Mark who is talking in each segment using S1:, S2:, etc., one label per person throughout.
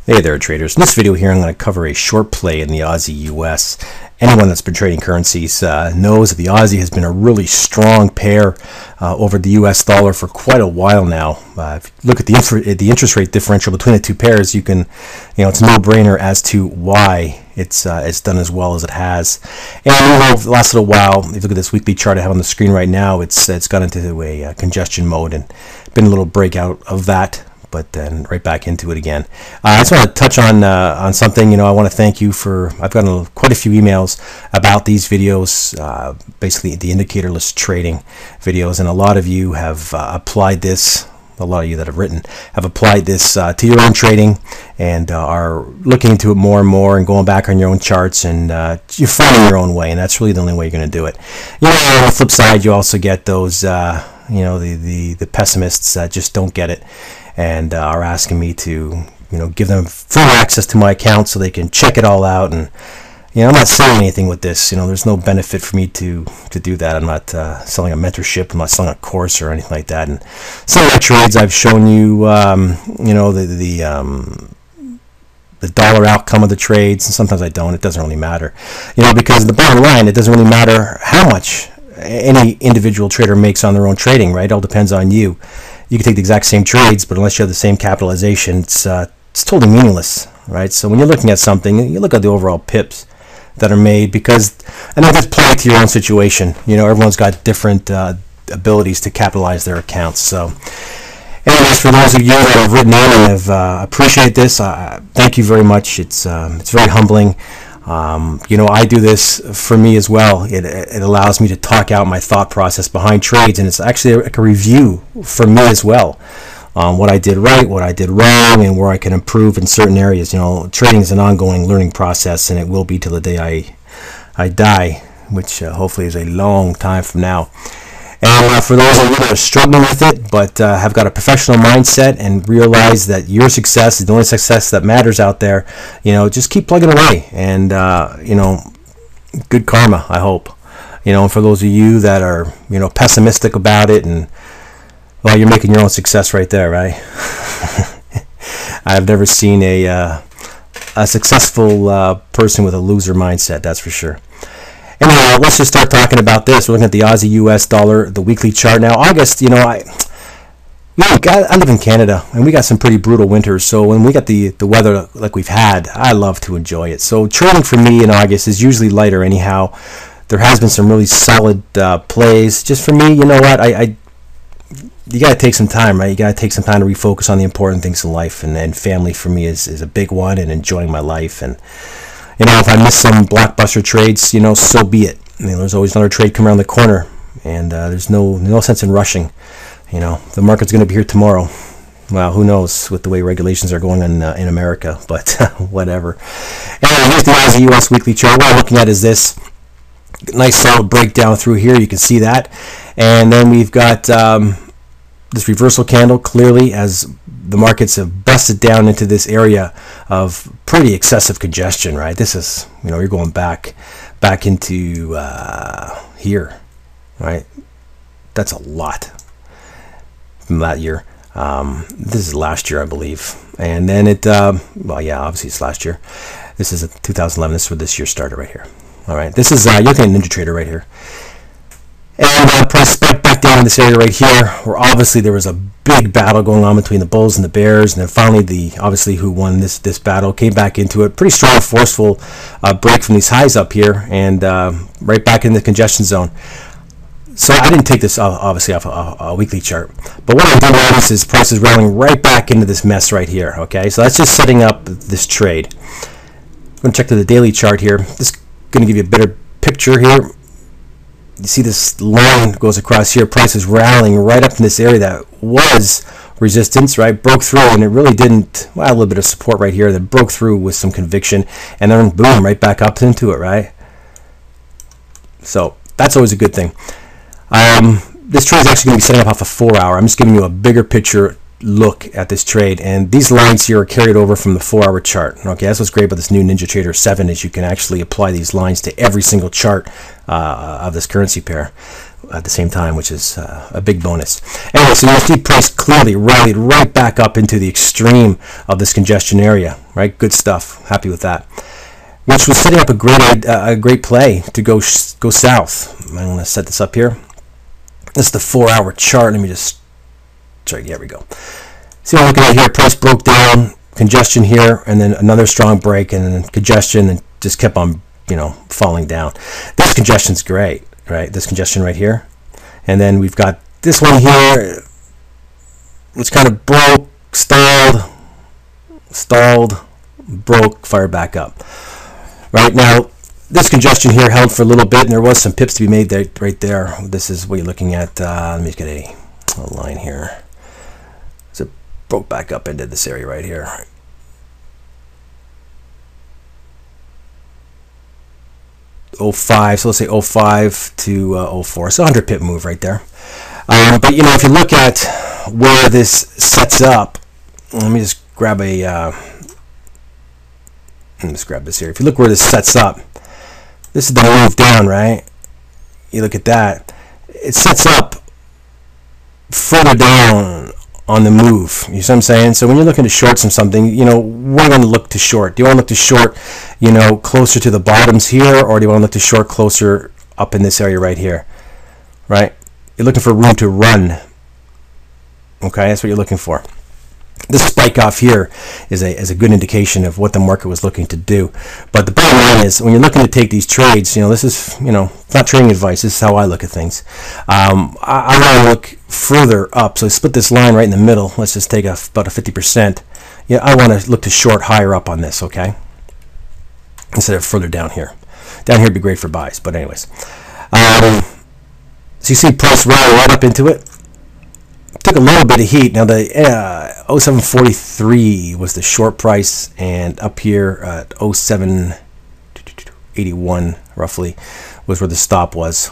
S1: Hey there traders, in this video here I'm going to cover a short play in the Aussie US. Anyone that's been trading currencies knows that the Aussie has been a really strong pair over the US dollar for quite a while now. If you look at the interest rate differential between the two pairs, you can, it's a no-brainer as to why it's done as well as it has. And over the last little while, if you look at this weekly chart I have on the screen right now, it's got into a congestion mode and been a little breakout of that, but then right back into it again. I just want to touch on something. I want to thank you for, I've gotten quite a few emails about these videos, basically the indicatorless trading videos, and a lot of you have applied this. A lot of you that have written have applied this to your own trading and are looking into it more and more and going back on your own charts, and you're finding your own way, and that's really the only way you're going to do it. On the flip side, you also get those the pessimists that just don't get it and are asking me to give them full access to my account so they can check it all out. And I'm not selling anything with this. There's no benefit for me to do that. I'm not selling a mentorship. I'm not selling a course or anything like that. And some of the trades I've shown you, the dollar outcome of the trades, and sometimes I don't. It doesn't really matter, because the bottom line, it doesn't really matter how much any individual trader makes on their own trading, right? It all depends on you. You can take the exact same trades, but unless you have the same capitalization, it's totally meaningless, right? So when you're looking at something, you look at the overall pips that are made, because, and then just play it to your own situation. Everyone's got different abilities to capitalize their accounts. So anyways, for those of you that have written in and have appreciate this, thank you very much. It's very humbling. I do this for me as well. It allows me to talk out my thought process behind trades, and it's actually like a review for me as well on what I did right, what I did wrong, and where I can improve in certain areas. Trading is an ongoing learning process, and it will be till the day I die, which hopefully is a long time from now. And for those of you that are struggling with it, but have got a professional mindset and realize that your success is the only success that matters out there, just keep plugging away, and good karma, I hope. And for those of you that are pessimistic about it, and well, you're making your own success right there, right? I've never seen a successful person with a loser mindset, that's for sure. Anyway, let's just start talking about this. We're looking at the Aussie US dollar, the weekly chart. Now, August, I live in Canada, and we got some pretty brutal winters. So when we got the weather like we've had, I love to enjoy it. So trading for me in August is usually lighter anyhow. There has been some really solid plays. Just for me, you know what? You got to take some time, right? You got to take some time to refocus on the important things in life, and family for me is a big one, and enjoying my life. And if I miss some blockbuster trades, so be it. There's always another trade coming around the corner, and there's no sense in rushing. The market's going to be here tomorrow. Well, who knows with the way regulations are going in America, but whatever. Anyway, here's the Aussie US weekly chart. What I'm looking at is this nice solid breakdown through here. You can see that, and then we've got this reversal candle clearly as the markets have busted down into this area of pretty excessive congestion, right? This is, you're going back into here, right? That's a lot from that year. This is last year, I believe. And then well, yeah, obviously it's last year. This is 2011. This is where this year started right here. All right, this is, you're looking at NinjaTrader right here. And price spiked back down in this area right here, where obviously there was a big battle going on between the bulls and the bears, and then finally obviously who won this battle came back into it. Pretty strong, forceful break from these highs up here, and right back in the congestion zone. So I didn't take this obviously off a weekly chart, but what I did notice is price is rolling right back into this mess right here. Okay, so that's just setting up this trade. I'm going to check to the daily chart here. This is going to give you a better picture here. You see this line goes across here. Price is rallying right up in this area that was resistance, right? Broke through, and it really didn't. Well, a little bit of support right here that broke through with some conviction, and then boom, right back up into it, right? So that's always a good thing. This trade is actually going to be setting up off a 4-hour. I'm just giving you a bigger picture look at this trade, and these lines here are carried over from the 4-hour chart. Okay, that's what's great about this new NinjaTrader 7 is you can actually apply these lines to every single chart of this currency pair. at the same time, which is a big bonus. Anyway, so you see price clearly rallied right back up into the extreme of this congestion area, right? Good stuff. Happy with that. Which was setting up a great play to go south. I'm going to set this up here. This is the 4-hour chart. Let me just try. Here we go. See what I'm looking at here. Price broke down, congestion here, and then another strong break, and then congestion, and just kept on, falling down. This congestion's great, right? This congestion right here, and then we've got this one here, which kind of broke, stalled, broke, fired back up. Right now, this congestion here held for a little bit, and there was some pips to be made there, right there. This is what you're looking at. Let me get a line here. So it broke back up into this area right here. .05, so let's say 05 to 04. So 100 pip move right there. But if you look at where this sets up, let me just grab let's grab this here. If you look where this sets up, this is the move down, right? You look at that. It sets up further down on the move. You see what I'm saying? So when you're looking to short something, what do you want to look to short? Do you want to look to short, closer to the bottoms here, or do you want to look to short closer up in this area right here? Right? You're looking for room to run. Okay, that's what you're looking for. This spike off here is a good indication of what the market was looking to do. But the bottom line is, when you're looking to take these trades, this is, not trading advice. This is how I look at things. I want to look further up. So I split this line right in the middle. Let's just take about a 50%. Yeah, I want to look to short higher up on this, okay? Instead of further down here. Down here would be great for buys, but anyways. So you see price rally right up into it. Took a little bit of heat. Now the 0743 was the short price, and up here at 0781 roughly was where the stop was.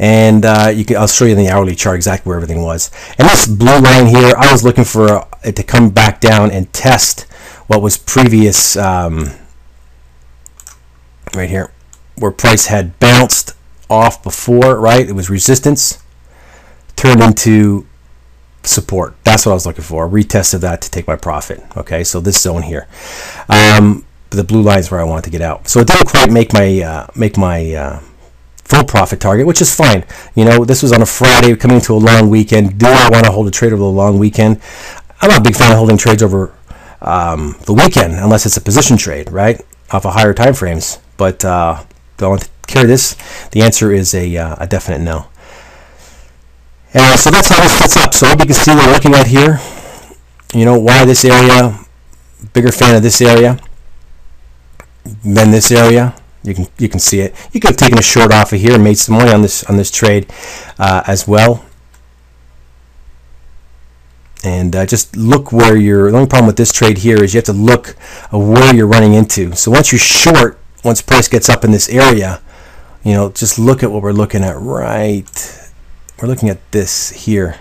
S1: And I'll show you in the hourly chart exactly where everything was. And this blue line here, I was looking for it to come back down and test what was previous right here, where price had bounced off before, right? It was resistance turned into support. That's what I was looking for. Retest of that to take my profit. Okay, so this zone here, the blue line is where I wanted to get out. So it didn't quite make my full profit target, which is fine. This was on a Friday coming into a long weekend. Do I want to hold a trade over the long weekend? I'm not a big fan of holding trades over the weekend unless it's a position trade, right, off of higher time frames. But do I want to carry this? The answer is a definite no. So that's how this sets up. So you can see what we're looking at here. Why this area? Bigger fan of this area than this area. You can see it. You could have taken a short off of here and made some money on this trade as well. And just look where you're. The only problem with this trade here is you have to look where you're running into. So once you're short, once price gets up in this area, just look at what we're looking at right. We're looking at this here,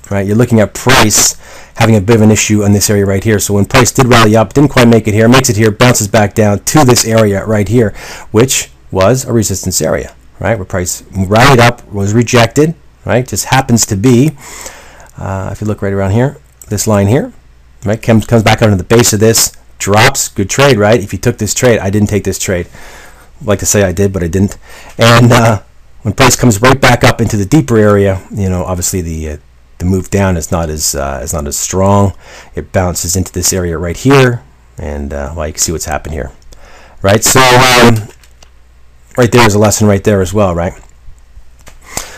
S1: right? You're looking at price having a bit of an issue on this area right here. So when price did rally up, didn't quite make it here, makes it here, bounces back down to this area right here, which was a resistance area, right? Where price rallied up, was rejected, right? Just happens to be, if you look right around here, this line here, right? Comes back out to the base of this, drops, good trade, right? If you took this trade, I didn't take this trade. I'd like to say I did, but I didn't. And when price comes right back up into the deeper area, obviously the move down is not as strong. It bounces into this area right here, and well, you can see what's happened here, right? So right there is a lesson right there as well, right?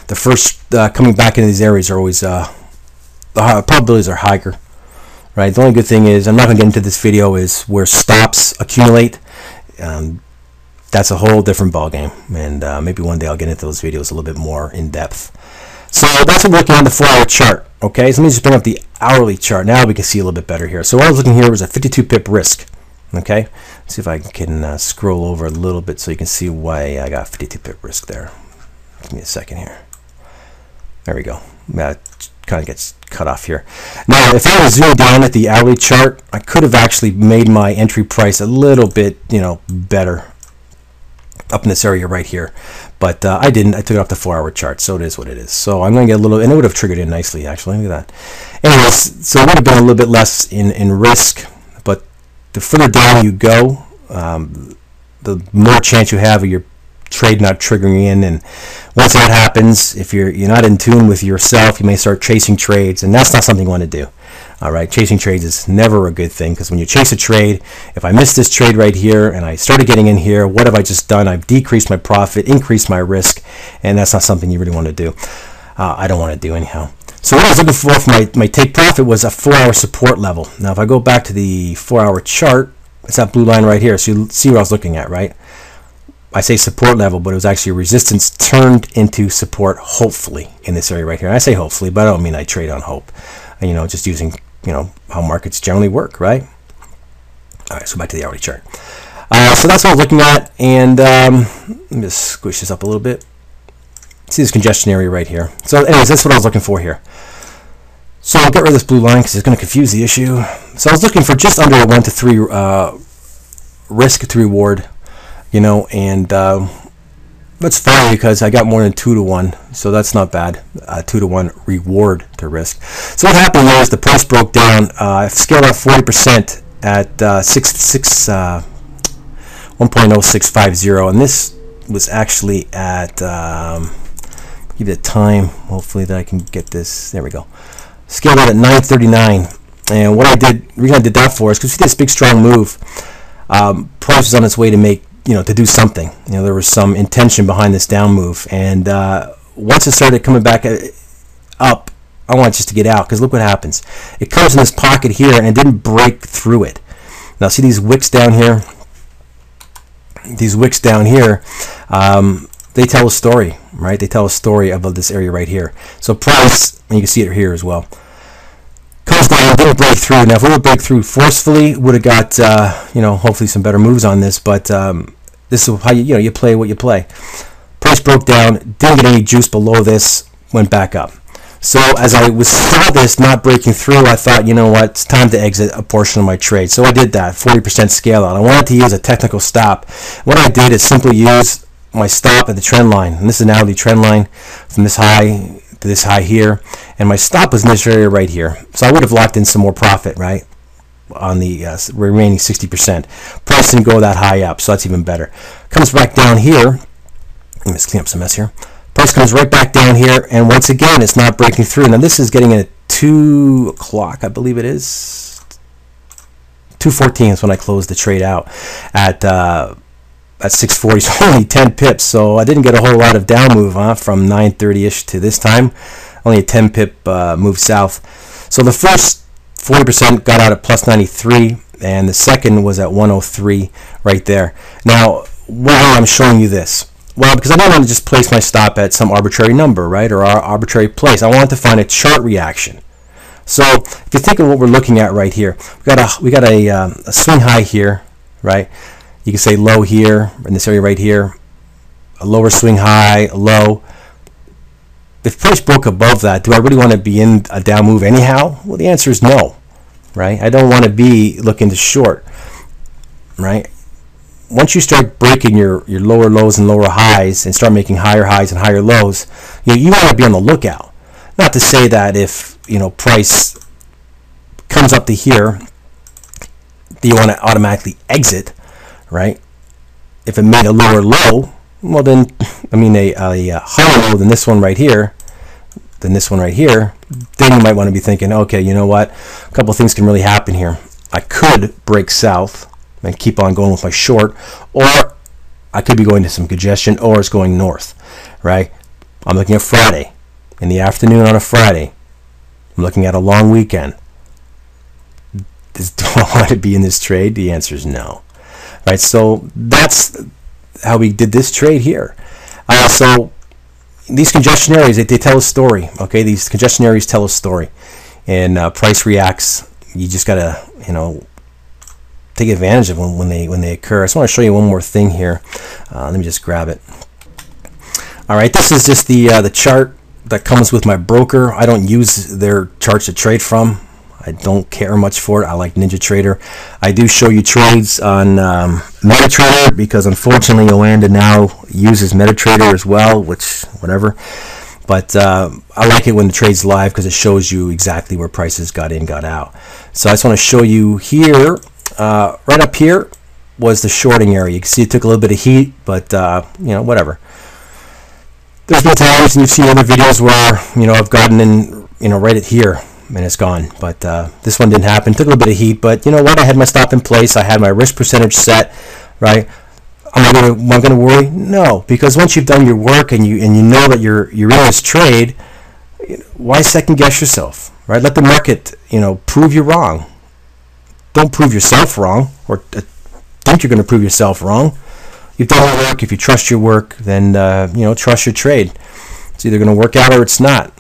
S1: The first coming back into these areas are always the probabilities are higher, right? The only good thing is, I'm not going to get into this video, is where stops accumulate. That's a whole different ballgame, and maybe one day I'll get into those videos a little bit more in depth. So that's what we're looking at on the 4-hour chart. Okay, so let me just bring up the hourly chart. Now we can see a little bit better here. So what I was looking here was a 52 pip risk. Okay, let's see if I can scroll over a little bit so you can see why I got 52 pip risk there. Give me a second here. There we go. That kind of gets cut off here. Now, if I was zoomed down at the hourly chart, I could have actually made my entry price a little bit, better. up in this area right here, but I didn't. I took it off the 4-hour chart, so it is what it is. So I'm going to get a little, and it would have triggered in nicely, actually. Look at that. Anyways, so it would have been a little bit less in risk, but the further down you go, the more chance you have of your trade not triggering in. And once that happens, if you're not in tune with yourself, you may start chasing trades, and that's not something you want to do. All right, chasing trades is never a good thing, because when you chase a trade, if I miss this trade right here and I started getting in here, what have I just done? I've decreased my profit, increased my risk, and that's not something you really want to do. I don't want to do anyhow. So what I was looking for my take profit was a 4-hour support level. Now if I go back to the 4-hour chart, it's that blue line right here, so you see what I was looking at, right? I say support level, but it was actually resistance turned into support, hopefully, in this area right here. And I say hopefully, but I don't mean I trade on hope. And, just using, how markets generally work, right? All right, so back to the hourly chart. So that's what I was looking at, and let me just squish this up a little bit. See this congestion area right here. So anyways, that's what I was looking for here. So I'll get rid of this blue line because it's going to confuse the issue. So I was looking for just under a 1 to 3 risk to reward, and that's fine because I got more than 2 to 1, so that's not bad. 2 to 1 reward to risk. So what happened there is the price broke down. I scaled out 40% at 1.0650, and this was actually at give it a time. Hopefully that I can get this. There we go. Scaled out at 939, and what I did, the reason I did that for is because we did this big strong move. Price was on its way to make, to do something. There was some intention behind this down move, and once it started coming back up, I want just to get out, because look what happens. It comes in this pocket here, and it didn't break through it. Now see these wicks down here? These wicks down here, they tell a story, right? They tell a story about this area right here. So price, and you can see it here as well, comes down, didn't break through. Now if we would break through forcefully, would have got hopefully some better moves on this, but this is how you play what you play. Price broke down, didn't get any juice below this, went back up. So as I saw this not breaking through, I thought, what, it's time to exit a portion of my trade. So I did that, 40% scale out. I wanted to use a technical stop. What I did is simply use my stop at the trend line, and this is an hourly trend line from this high to this high here, and my stop was in this area right here. So I would have locked in some more profit, right, on the remaining 60%. Price didn't go that high up, so that's even better. Comes back down here. Let me just clean up some mess here. Price comes right back down here, and once again, it's not breaking through. Now this is getting at 2 o'clock, I believe it is. 2:14 is when I closed the trade out at 6:40, so only 10 pips. So I didn't get a whole lot of down move from 9:30ish to this time. Only a 10 pip move south. So the first 40% got out at plus 93, and the second was at 103 right there. Now, why I'm showing you this? Well, because I don't want to just place my stop at some arbitrary number, right, or arbitrary place. I want to find a chart reaction. So if you think of what we're looking at right here, we got a swing high here, right? You can say low here in this area right here, a lower swing high, a low. If price broke above that, do I really want to be in a down move anyhow? Well, the answer is no, right? I don't want to be looking to short, right? Once you start breaking your lower lows and lower highs and start making higher highs and higher lows, you want to be on the lookout. Not to say that if price comes up to here, you want to automatically exit, right? If it made a lower low, well then, a higher low than this one right here, then you might want to be thinking, okay, you know what? A couple of things can really happen here. I could break south and keep on going with my short, or I could be going to some congestion, or it's going north, right? I'm looking at Friday, in the afternoon on a Friday. I'm looking at a long weekend. Do I want to be in this trade? The answer is no, right? So that's how we did this trade here. So these congestion areas, they tell a story, okay? These congestion areas tell a story, and price reacts. You just gotta, take advantage of them when they occur. I just want to show you one more thing here. Let me just grab it. All right, this is just the chart that comes with my broker. I don't use their charts to trade from. I don't care much for it. I like NinjaTrader. I do show you trades on MetaTrader because unfortunately Yolanda now uses MetaTrader as well, which whatever. But I like it when the trade's live because it shows you exactly where prices got in, got out. So I just want to show you here, right up here was the shorting area. You can see it took a little bit of heat, but you know, whatever. There's been times, and you've seen other videos where, you know, I've gotten in, you know, right at here and it's gone. But this one didn't happen. Took a little bit of heat, but you know what? I had my stop in place. I had my risk percentage set, right? Am I gonna worry? No, because once you've done your work and you know that you're in this trade, why second guess yourself, right? Let the market, you know, prove you wrong. Don't prove yourself wrong, or think you're going to prove yourself wrong. You've done your work. If you trust your work, then you know, trust your trade. It's either going to work out or it's not.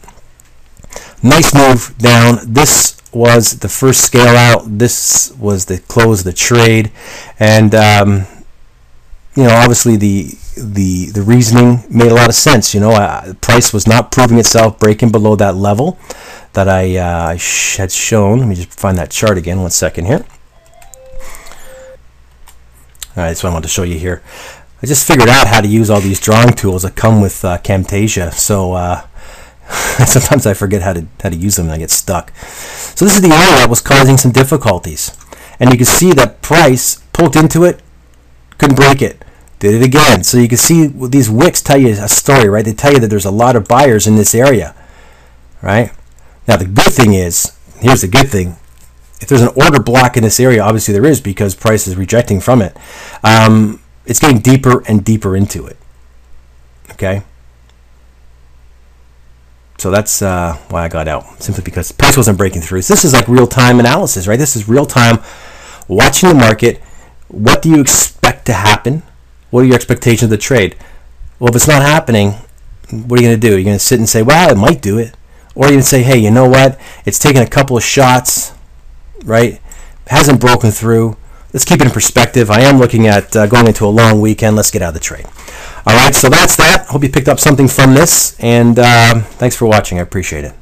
S1: Nice move down. This was the first scale out. This was the close of the trade, and you know, obviously the reasoning made a lot of sense. You know, the price was not proving itself, breaking below that level that I had shown. Let me just find that chart again. 1 second here. All right, that's what I wanted to show you here. I just figured out how to use all these drawing tools that come with Camtasia. So sometimes I forget how to use them and I get stuck. So this is the area that was causing some difficulties, and you can see that price pulled into it, couldn't break it, did it again. So you can see these wicks tell you a story, right? They tell you that there's a lot of buyers in this area, right? Now the good thing is, here's the good thing. If there's an order block in this area, obviously there is because price is rejecting from it. It's getting deeper and deeper into it. Okay? So that's why I got out, simply because price wasn't breaking through. So this is like real-time analysis, right? This is real-time watching the market. What do you expect to happen? What are your expectations of the trade? Well, if it's not happening, what are you going to do? You're going to sit and say, well, it might do it. Or you're going to say, hey, you know what? It's taken a couple of shots, right? Hasn't broken through. Let's keep it in perspective. I am looking at going into a long weekend. Let's get out of the trade. All right, so that's that. Hope you picked up something from this, and thanks for watching. I appreciate it.